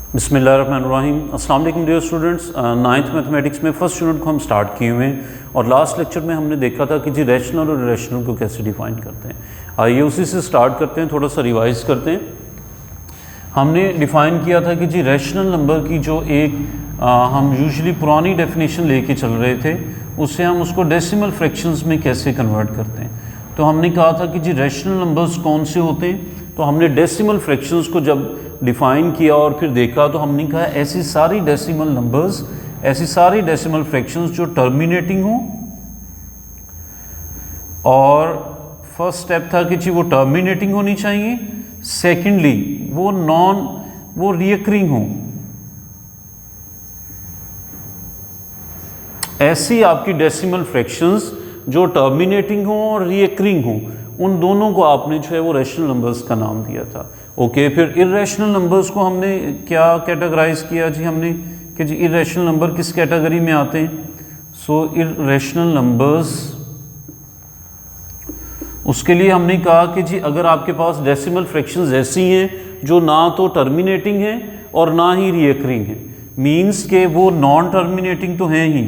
बिस्मिल्लाहिर्रहमानिर्रहीम। अस्सलाम वालेकुम डियर स्टूडेंट्स। नाइन्थ मैथमेटिक्स में फर्स्ट यूनिट को हम स्टार्ट किए हुए हैं और लास्ट लेक्चर में हमने देखा था कि जी रैशनल और इरेशनल को कैसे डिफ़ाइन करते हैं। आइए उसी से स्टार्ट करते हैं, थोड़ा सा रिवाइज करते हैं। हमने डिफ़ाइन किया था कि जी रैशनल नंबर की जो हम यूजुअली पुरानी डेफिनेशन लेके चल रहे थे, उससे हम उसको डेसिमल फ्रैक्शंस में कैसे कन्वर्ट करते हैं। तो हमने कहा था कि जी रैशनल नंबर्स कौन से होते हैं। तो हमने डेसिमल फ्रैक्शंस को जब डिफ़ाइन किया और फिर देखा तो हमने कहा ऐसी सारी डेसिमल नंबर्स, ऐसी सारी डेसिमल फ्रैक्शंस जो टर्मिनेटिंग हो, और फर्स्ट स्टेप था कि जी वो टर्मिनेटिंग होनी चाहिए। सेकेंडली वो रिकरिंग हो। ऐसी आपकी डेसिमल फ्रैक्शंस जो टर्मिनेटिंग हो और रिकरिंग हो, उन दोनों को आपने जो है वो रैशनल नंबर्स का नाम दिया था। ओके, फिर इर्रेशनल नंबर्स को हमने क्या कैटेगराइज किया जी हमने कि जी इर्रेशनल नंबर किस कैटेगरी में आते हैं। सो इर्रेशनल नंबर्स, उसके लिए हमने कहा कि जी अगर आपके पास डेसिमल फ्रैक्शंस ऐसी हैं जो ना तो टर्मिनेटिंग हैं और ना ही रिकरिंग हैं, मीन्स के वो नॉन टर्मिनेटिंग तो हैं ही,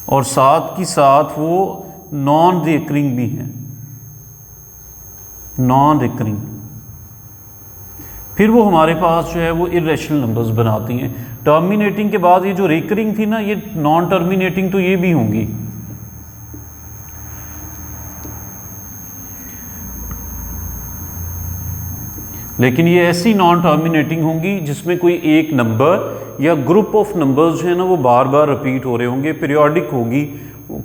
और साथ की साथ वो नॉन रिकरिंग भी हैं, नॉन रिकरिंग, फिर वो हमारे पास जो है वो इर्रेशनल नंबर्स बनाती हैं। टर्मिनेटिंग के बाद ये जो रिकरिंग थी ना, ये नॉन टर्मिनेटिंग तो ये भी होंगी। लेकिन ये ऐसी नॉन टर्मिनेटिंग होंगी जिसमें कोई एक नंबर या ग्रुप ऑफ नंबर्स जो है ना वो बार बार रिपीट हो रहे होंगे, पीरियोडिक होगी।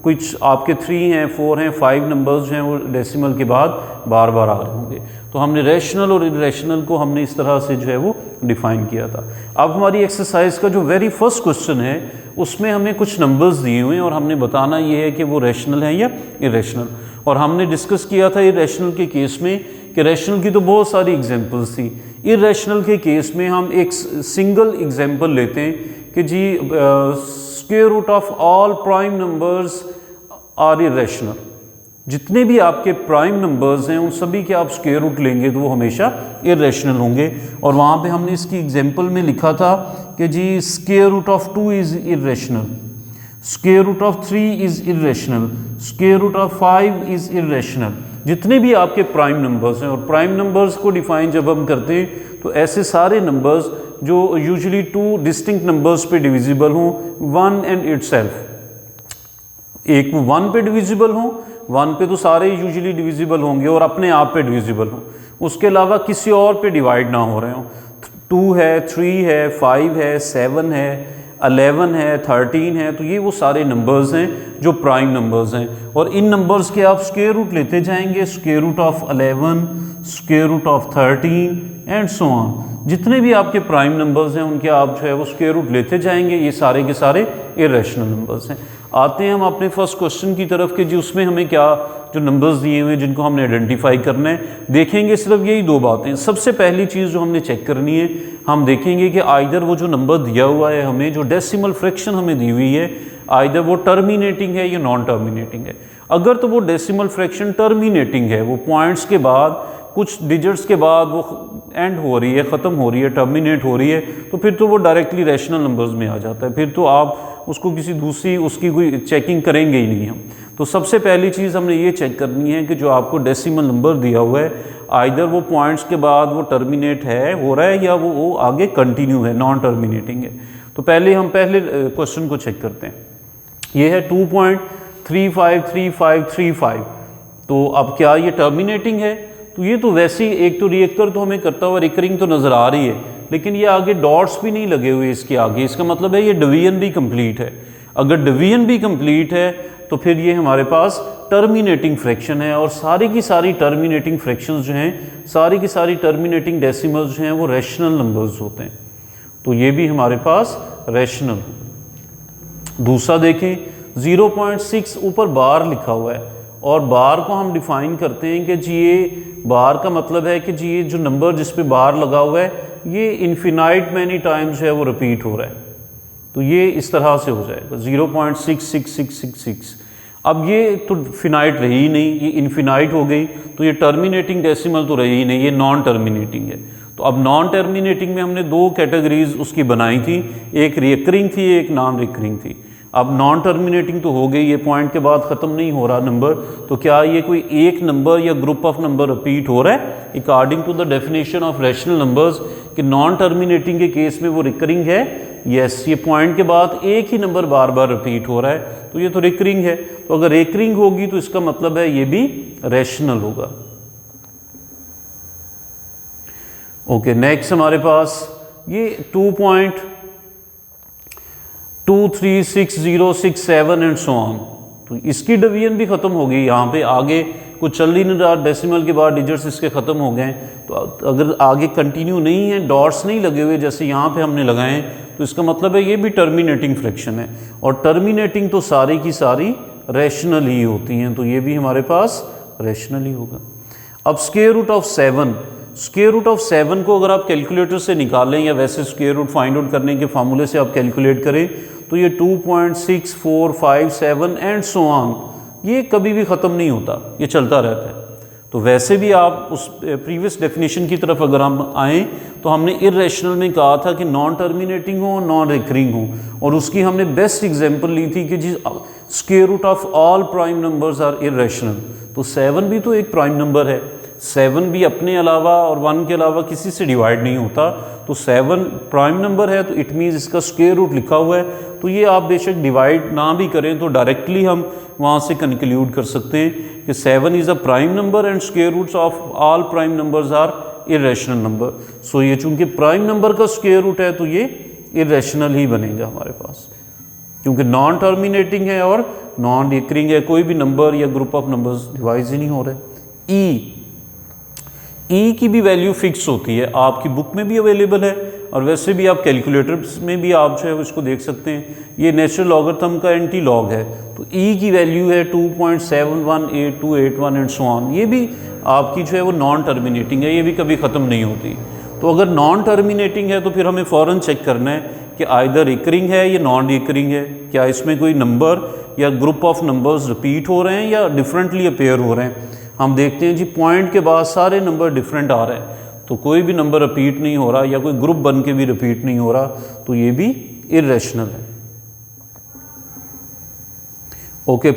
कुछ आपके 3 हैं, 4 हैं, 5 नंबर्स जो हैं वो डेसिमल के बाद बार बार आ रहे होंगे। तो हमने रैशनल और इर्रेशनल को हमने इस तरह से जो है वो डिफ़ाइन किया था। अब हमारी एक्सरसाइज का जो वेरी फर्स्ट क्वेश्चन है उसमें हमें कुछ नंबर्स दिए हुए हैं और हमने बताना ये है कि वो रैशनल है या इर्रेशनल। और हमने डिस्कस किया था इर्रेशनल के केस में कि रैशनल की तो बहुत सारी एग्जांपल्स थी। इर्रेशनल के केस में हम एक सिंगल एग्जांपल लेते हैं कि जी square root of all prime numbers are irrational. जितने भी आपके प्राइम नंबर्स हैं उन सभी के आप स्क्वायर रूट लेंगे तो वो हमेशा इर्रेशनल होंगे। और वहाँ पे हमने इसकी एग्जांपल में लिखा था कि जी square root of 2 is irrational, square root of 3 is irrational, square root of 5 is irrational. जितने भी आपके प्राइम नंबर्स हैं, और प्राइम नंबर्स को डिफाइन जब हम करते हैं तो ऐसे सारे नंबर्स जो यूजुअली 2 डिस्टिंक्ट नंबर्स पे डिविजिबल हों, 1 एंड इटसेल्फ, एक वो 1 पे डिविजिबल हों, 1 पे तो सारे यूजुअली डिविजिबल होंगे और अपने आप पे डिविजिबल हों, उसके अलावा किसी और पे डिवाइड ना हो रहे हों। 2 है, 3 है, 5 है, 7 है, 11 है, 13 है, तो ये वो सारे नंबर्स हैं जो प्राइम नंबर्स हैं। और इन नंबर्स के आप स्क्वायर रूट लेते जाएंगे, square root of 11, square root of 13 and so on. जितने भी आपके प्राइम नंबर्स हैं उनके आप जो है वो स्क्वायर रूट लेते जाएंगे। ये सारे के सारे इर्रेशनल नंबर्स हैं। आते हैं हम अपने फर्स्ट क्वेश्चन की तरफ कि जी उसमें हमें क्या जो नंबर्स दिए हुए हैं जिनको हमने आइडेंटिफाई करना है, देखेंगे सिर्फ यही 2 बातें। सबसे पहली चीज़ जो हमने चेक करनी है, हम देखेंगे कि आइदर वो जो नंबर दिया हुआ है हमें, जो डेसिमल फ्रैक्शन हमें दी हुई है, आइदर वो टर्मिनेटिंग है या नॉन टर्मिनेटिंग है। अगर तो वो डेसिमल फ्रैक्शन टर्मिनेटिंग है, वो पॉइंट्स के बाद कुछ डिजिट्स के बाद वो एंड हो रही है, ख़त्म हो रही है, टर्मिनेट हो रही है, तो फिर तो वो डायरेक्टली रैशनल नंबर्स में आ जाता है। फिर तो आप उसको किसी दूसरी उसकी कोई चेकिंग करेंगे ही नहीं हम। तो सबसे पहली चीज़ हमने ये चेक करनी है कि जो आपको डेसिमल नंबर दिया हुआ है, आइदर वो पॉइंट्स के बाद वो टर्मिनेट है, हो रहा है, या वो आगे कंटिन्यू है, नॉन टर्मिनेटिंग है। तो पहले हम पहले क्वेश्चन को चेक करते हैं। ये है 2.353535। तो अब क्या ये टर्मिनेटिंग है? तो ये तो वैसे ही एक तो रिएक्टर तो हमें करता हुआ रिकरिंग तो नज़र आ रही है, लेकिन ये आगे डॉट्स भी नहीं लगे हुए इसके आगे। इसका मतलब है ये डिवीजन भी कंप्लीट है। अगर डिवीजन भी कंप्लीट है तो फिर ये हमारे पास टर्मिनेटिंग फ्रैक्शन है। और सारी की सारी टर्मिनेटिंग फ्रैक्शंस जो हैं, सारी की सारी टर्मिनेटिंग डेसिमल्स जो हैं वो रैशनल नंबर्स होते हैं। तो ये भी हमारे पास रैशनल। दूसरा देखें, 0.6 ऊपर बार लिखा हुआ है, और बार को हम डिफाइन करते हैं कि जी ये बार का मतलब है कि जी ये जो नंबर जिस पे बार लगा हुआ है ये इन्फिनाइट मैनी टाइम्स है वो रिपीट हो रहा है। तो ये इस तरह से हो जाएगा 0.66666। अब ये तो फिनाइट रही ही नहीं, ये इनफिनाइट हो गई, तो ये टर्मिनेटिंग डेसिमल तो रही ही नहीं, ये नॉन टर्मिनेटिंग है। तो अब नॉन टर्मिनेटिंग में हमने दो कैटेगरीज उसकी बनाई थी, एक रिकरिंग थी, एक नॉन रिकरिंग थी। अब नॉन टर्मिनेटिंग तो हो गई, ये पॉइंट के बाद ख़त्म नहीं हो रहा नंबर, तो क्या ये कोई एक नंबर या ग्रुप ऑफ नंबर रिपीट हो रहा है according to the definition of rational numbers कि नॉन टर्मिनेटिंग के केस में वो रिकरिंग है? यस, ये पॉइंट के बाद एक ही नंबर बार बार रिपीट हो रहा है, तो ये तो रिकरिंग है। तो अगर रिकरिंग होगी तो इसका मतलब है ये भी रैशनल होगा। ओके, नेक्स्ट हमारे पास ये 2.236067 एंड सो ऑन, तो इसकी डिवीजन भी ख़त्म हो गई। यहाँ पे आगे कुछ चल ही नहीं रहा, डेसिमल के बाद डिजिट्स इसके ख़त्म हो गए। तो अगर आगे कंटिन्यू नहीं है, डॉट्स नहीं लगे हुए जैसे यहाँ पे हमने लगाए हैं, तो इसका मतलब है ये भी टर्मिनेटिंग फ्रैक्शन है, और टर्मिनेटिंग तो सारी की सारी रैशनल ही होती हैं, तो ये भी हमारे पास रैशनल ही होगा। अब square root of 7, square root of 7 को अगर आप कैलकुलेटर से निकालें या वैसे स्क्वायर रूट फाइंड आउट करने के फार्मूले से आप कैलकुलेट करें, तो ये 2.6457 एंड सो ऑन, ये कभी भी ख़त्म नहीं होता, ये चलता रहता है। तो वैसे भी आप उस प्रीवियस डेफिनेशन की तरफ अगर हम आएँ तो हमने इर्रेशनल में कहा था कि नॉन टर्मिनेटिंग हो, नॉन रिकरिंग हो, और उसकी हमने बेस्ट एग्जांपल ली थी कि जिस square root of all prime numbers are irrational. तो 7 भी तो एक प्राइम नंबर है, 7 भी अपने अलावा और 1 के अलावा किसी से डिवाइड नहीं होता, तो 7 प्राइम नंबर है, तो इट मीन्स इसका स्क्वायर रूट लिखा हुआ है, तो ये आप बेशक डिवाइड ना भी करें तो डायरेक्टली हम वहाँ से कंक्लूड कर सकते हैं कि 7 is a prime number and square roots of all prime numbers are irrational number. So ये चूंकि प्राइम नंबर का स्क्वायर रूट है तो ये इर्रेशनल ही बनेगा हमारे पास, क्योंकि नॉन टर्मिनेटिंग है और नॉन रिकरिंग है, कोई भी नंबर या ग्रुप ऑफ नंबर्स डिवाइड ही नहीं हो रहे। ई की भी वैल्यू फिक्स होती है, आपकी बुक में भी अवेलेबल है और वैसे भी आप कैलकुलेटर्स में भी आप जो है उसको देख सकते हैं। ये नेचुरल लॉगरिथम का एंटी लॉग है, तो ई की वैल्यू है 2.718281 एंड सो ऑन। ये भी आपकी जो है वो नॉन टर्मिनेटिंग है, ये भी कभी ख़त्म नहीं होती। तो अगर नॉन टर्मिनेटिंग है तो फिर हमें फ़ौरन चेक करना है कि आइदर रिकरिंग है या नॉन रिकरिंग है, क्या इसमें कोई नंबर या ग्रुप ऑफ नंबर्स रिपीट हो रहे हैं या डिफरेंटली अपेयर हो रहे हैं। हम देखते हैं जी पॉइंट के बाद सारे नंबर डिफरेंट आ रहे हैं, तो कोई भी नंबर रिपीट नहीं हो रहा या कोई ग्रुप बन के भी रिपीट नहीं हो रहा, तो ये भी इर्रेशनल है। ओके,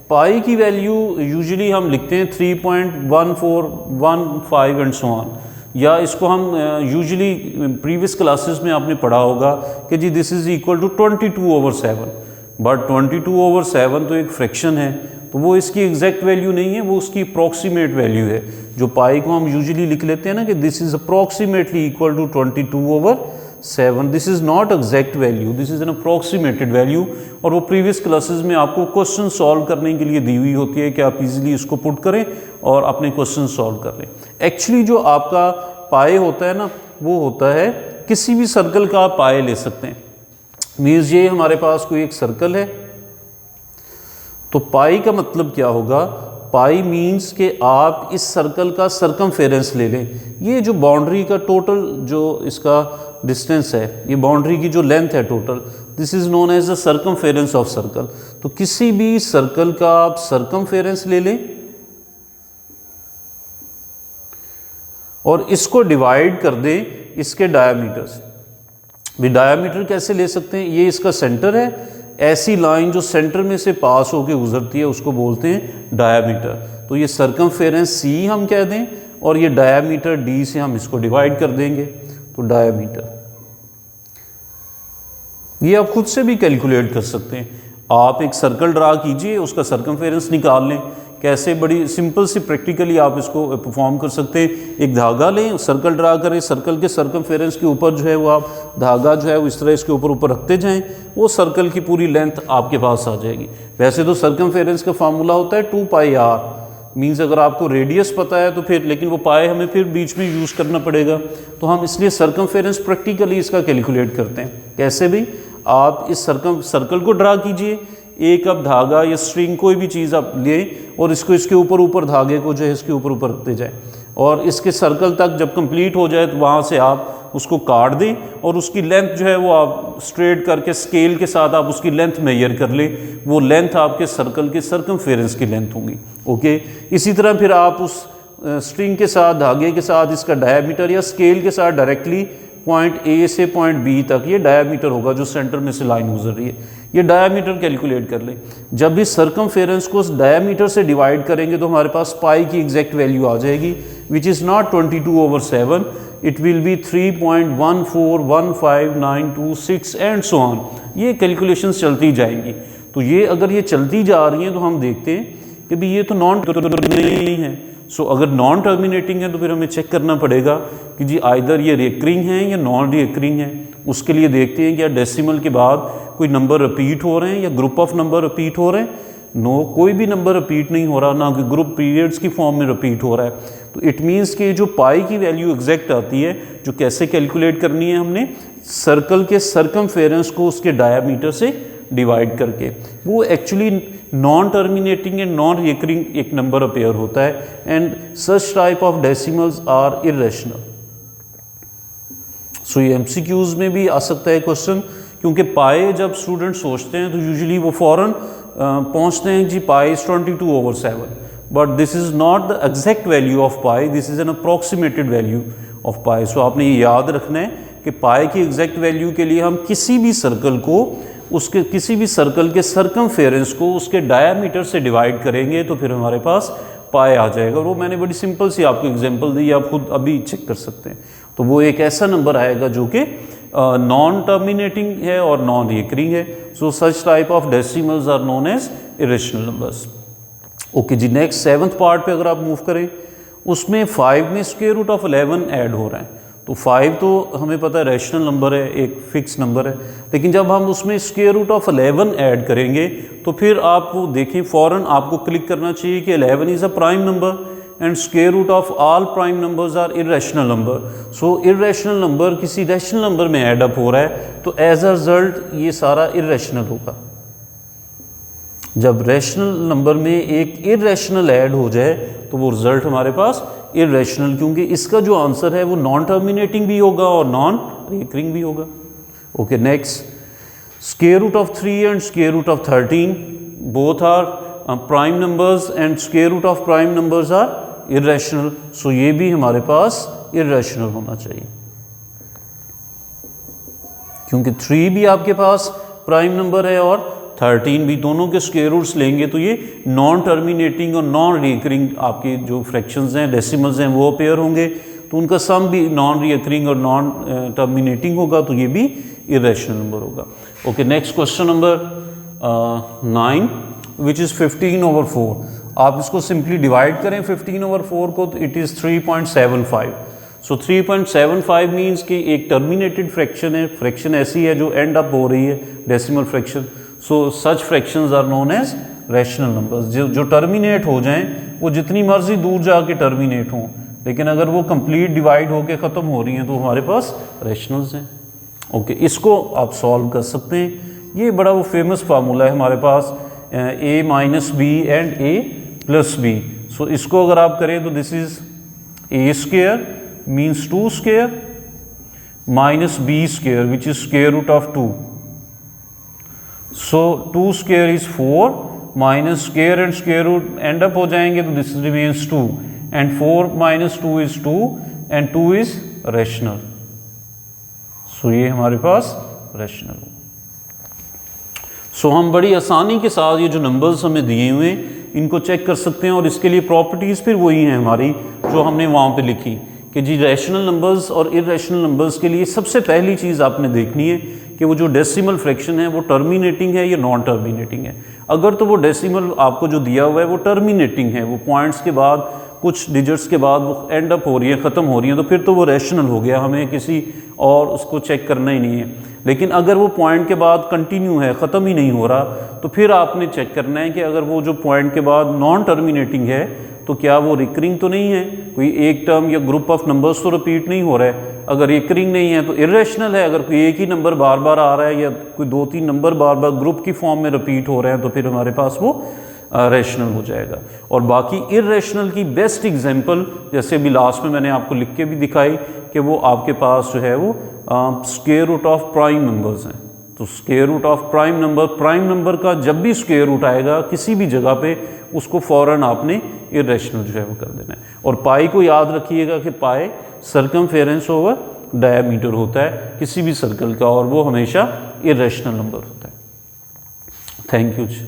पाई की वैल्यू यूजुअली हम लिखते हैं 3.1415 एंड सो ऑन, या इसको हम यूजुअली प्रीवियस क्लासेस में आपने पढ़ा होगा कि जी this is equal to 22/7, but 22/7 तो एक फ्रैक्शन है, तो वो इसकी एग्जैक्ट वैल्यू नहीं है, वो उसकी अप्रॉक्सीमेट वैल्यू है। जो पाई को हम यूजुअली लिख लेते हैं ना कि this is approximately equal to 22/7, this is not exact value, this is an approximated value, और वो प्रीवियस क्लासेस में आपको क्वेश्चन सॉल्व करने के लिए दी हुई होती है कि आप इजीली इसको पुट करें और अपने क्वेश्चन सॉल्व कर लें। एक्चुअली जो आपका पाए होता है ना, वो होता है किसी भी सर्कल का आप पाए ले सकते हैं। मीन्स ये हमारे पास कोई एक सर्कल है, तो पाई का मतलब क्या होगा, पाई मीन्स कि आप इस सर्कल का सर्कमफेरेंस ले लें। ये जो बाउंड्री का टोटल जो इसका डिस्टेंस है, ये बाउंड्री की जो लेंथ है total, this is known as the circumference of circle. तो किसी भी सर्कल का आप सर्कमफेरेंस ले लें और इसको डिवाइड कर दें इसके डायामीटर से। भी डायामीटर कैसे ले सकते हैं, ये इसका सेंटर है, ऐसी लाइन जो सेंटर में से पास होकर गुजरती है उसको बोलते हैं डायामीटर। तो ये सर्कमफेरेंस सी हम कह दें और ये डायामीटर डी से हम इसको डिवाइड कर देंगे, तो डायामीटर। ये आप खुद से भी कैलकुलेट कर सकते हैं। आप एक सर्कल ड्रा कीजिए, उसका सर्कमफेरेंस निकाल लें। कैसे, बड़ी सिंपल सी प्रैक्टिकली आप इसको परफॉर्म कर सकते हैं। एक धागा लें, सर्कल ड्रा करें, सर्कल के सर्कमफेरेंस के ऊपर जो है वो आप धागा जो है वो इस तरह इसके ऊपर रखते जाएं, वो सर्कल की पूरी लेंथ आपके पास आ जाएगी। वैसे तो सर्कमफेरेंस का फार्मूला होता है 2πr, मीन्स अगर आपको रेडियस पता है तो फिर, लेकिन वो पाए हमें फिर बीच में यूज़ करना पड़ेगा, तो हम इसलिए सर्कमफेरेंस प्रैक्टिकली इसका कैलकुलेट करते हैं। कैसे भी, आप इस सर्कल को ड्रा कीजिए, एक अब धागा या स्ट्रिंग कोई भी चीज़ आप लें और इसको इसके ऊपर धागे को जो है इसके ऊपर रखते जाएं। और इसके सर्कल तक जब कंप्लीट हो जाए तो वहाँ से आप उसको काट दें और उसकी लेंथ जो है वो आप स्ट्रेट करके स्केल के साथ आप उसकी लेंथ मेजर कर लें, वो लेंथ आपके सर्कल के सर्कमफेरेंस की लेंथ होगी। ओके, इसी तरह फिर आप उस स्ट्रिंग के साथ, धागे के साथ इसका डायमीटर या स्केल के साथ डायरेक्टली पॉइंट ए से पॉइंट बी तक ये डायमीटर होगा जो सेंटर में से लाइन गुजर रही है, ये डायमीटर कैलकुलेट कर लें। जब भी सर्कमफेरेंस को उस डायमीटर से डिवाइड करेंगे तो हमारे पास पाई की एग्जैक्ट वैल्यू आ जाएगी, which is not 22/7, it will be 3.141592 and so on. ये कैलकुलेशंस चलती जाएंगी। तो ये अगर ये चलती जा रही हैं तो हम देखते हैं कि भाई ये तो नॉन नहीं है। सो अगर नॉन टर्मिनेटिंग है तो फिर हमें चेक करना पड़ेगा कि जी आइदर ये रिकरिंग है या नॉन रिकरिंग है। उसके लिए देखते हैं कि डेसिमल के बाद कोई नंबर रिपीट हो रहे हैं या ग्रुप ऑफ नंबर रिपीट हो रहे हैं। नो, कोई भी नंबर रिपीट नहीं हो रहा, ना कि ग्रुप पीरियड्स की फॉर्म में रिपीट हो रहा है। तो इट मीन्स कि जो पाई की वैल्यू एग्जैक्ट आती है, जो कैसे कैलकुलेट करनी है, हमने सर्कल के सर्कमफेरेंस को उसके डायामीटर से डिवाइड करके, वो actually non terminating and non recurring एक नंबर अपेयर होता है। And such type of decimals are irrational. So ये एमसीक्यूज में भी आ सकता है क्वेश्चन, क्योंकि पाए जब स्टूडेंट सोचते हैं तो यूजुअली वो फौरन पहुंचते हैं जी pi is 22/7, but this is not the exact value of pi, this is an approximated value of pi. So आपने ये याद रखना है कि पाई की एग्जैक्ट वैल्यू के लिए हम किसी भी सर्कल को, उसके किसी भी सर्कल के सर्कमफेरेंस को उसके डायामीटर से डिवाइड करेंगे तो फिर हमारे पास पाई आ जाएगा। और वो मैंने बड़ी सिंपल सी आपको एग्जांपल दी, आप खुद अभी चेक कर सकते हैं। तो वो एक ऐसा नंबर आएगा जो कि नॉन टर्मिनेटिंग है और नॉन रिकरिंग है। So such type of decimals are known as irrational numbers. Okay जी, नेक्स्ट 7th पार्ट पे अगर आप मूव करें, उसमें 5 में स्क्वायर रूट ऑफ 11 ऐड हो रहा है। तो 5 तो हमें पता है रैशनल नंबर है, एक फिक्स नंबर है, लेकिन जब हम उसमें स्क्वायर रूट ऑफ 11 ऐड करेंगे तो फिर आप वो देखें, फ़ौरन आपको क्लिक करना चाहिए कि 11 is a prime number and square root of all prime numbers are irrational number. So irrational number किसी रैशनल नंबर में ऐड अप हो रहा है तो एज अ रिजल्ट ये सारा इरेशनल होगा। जब रैशनल नंबर में एक इरेशनल ऐड हो जाए तो वो रिजल्ट हमारे पास इरेशनल, क्योंकि इसका जो आंसर है वो नॉन टर्मिनेटिंग भी होगा और नॉन रिकरिंग भी होगा। Okay, next square root of 3 and square root of 13 both are prime numbers and square root of prime numbers are irrational. So ये भी हमारे पास इरेशनल होना चाहिए, क्योंकि 3 भी आपके पास प्राइम नंबर है और 13 भी, दोनों के स्क्वायर रूट्स लेंगे तो ये नॉन टर्मिनेटिंग और नॉन रिकरिंग आपके जो फ्रैक्शंस हैं, डेसिमल्स हैं, वो अपेयर होंगे। तो उनका सम भी नॉन रिकरिंग और नॉन टर्मिनेटिंग होगा, तो ये भी इरेशनल नंबर होगा। Okay, next question number 9 which is 15/4। आप इसको सिंपली डिवाइड करें 15/4 को, तो इट इज़ 3.75। सो 3.75 मीन्स कि एक टर्मिनेटेड फ्रैक्शन है, फ्रैक्शन ऐसी है जो एंड अप हो रही है, decimal fraction. So such fractions are known as rational numbers. जो टर्मिनेट हो जाएं, वो जितनी मर्जी दूर जाके टर्मिनेट हों, लेकिन अगर वो कंप्लीट डिवाइड होके ख़त्म हो रही हैं तो हमारे पास रैशनल्स हैं। ओके, इसको आप सॉल्व कर सकते हैं। ये बड़ा वो फेमस फार्मूला है हमारे पास, a minus b and a plus b. So इसको अगर आप करें तो this is a square means 2 square minus b square which is square root of 2। So 2 square is 4 minus square and square root and up हो जाएंगे तो this remains 2 and 4 minus 2 is 2 and 2 is rational. So ये हमारे पास rational हो। सो हम बड़ी आसानी के साथ ये जो नंबर्स हमें दिए हुए हैं इनको चेक कर सकते हैं, और इसके लिए प्रॉपर्टीज़ फिर वही हैं हमारी जो हमने वहाँ पे लिखी कि जी रैशनल नंबर्स और इरेशनल नंबर्स के लिए सबसे पहली चीज़ आपने देखनी है कि वो जो डेसिमल फ्रैक्शन है वो टर्मिनेटिंग है या नॉन टर्मिनेटिंग है। अगर तो वो डेसिमल आपको जो दिया हुआ है वो टर्मिनेटिंग है, वो पॉइंट्स के बाद कुछ डिजिट्स के बाद वो एंड अप हो रही है, ख़त्म हो रही है, तो फिर तो वो रैशनल हो गया, हमें किसी और उसको चेक करना ही नहीं है। लेकिन अगर वो पॉइंट के बाद कंटिन्यू है, ख़त्म ही नहीं हो रहा, तो फिर आपने चेक करना है कि अगर वो जो पॉइंट के बाद नॉन टर्मिनेटिंग है तो क्या वो रिकरिंग तो नहीं है, कोई एक टर्म या ग्रुप ऑफ नंबर्स तो रिपीट नहीं हो रहा है। अगर रिकरिंग नहीं है तो इरेशनल है। अगर कोई एक ही नंबर बार बार आ रहा है या कोई 2-3 नंबर बार बार ग्रुप की फॉर्म में रिपीट हो रहे हैं तो फिर हमारे पास वो रैशनल हो जाएगा। और बाकी इर्रेशनल की बेस्ट एग्जांपल जैसे अभी लास्ट में मैंने आपको लिख के भी दिखाई कि वो आपके पास जो है वो square root of prime numbers हैं। तो square root of prime number का जब भी स्क्वायर रूट आएगा किसी भी जगह पे उसको फ़ौरन आपने इर्रेशनल जो है वो कर देना है। और पाई को याद रखिएगा कि पाई सर्कमफेरेंस ओवर डायमीटर होता है किसी भी सर्कल का, और वो हमेशा इर्रेशनल नंबर होता है। Thank you ji.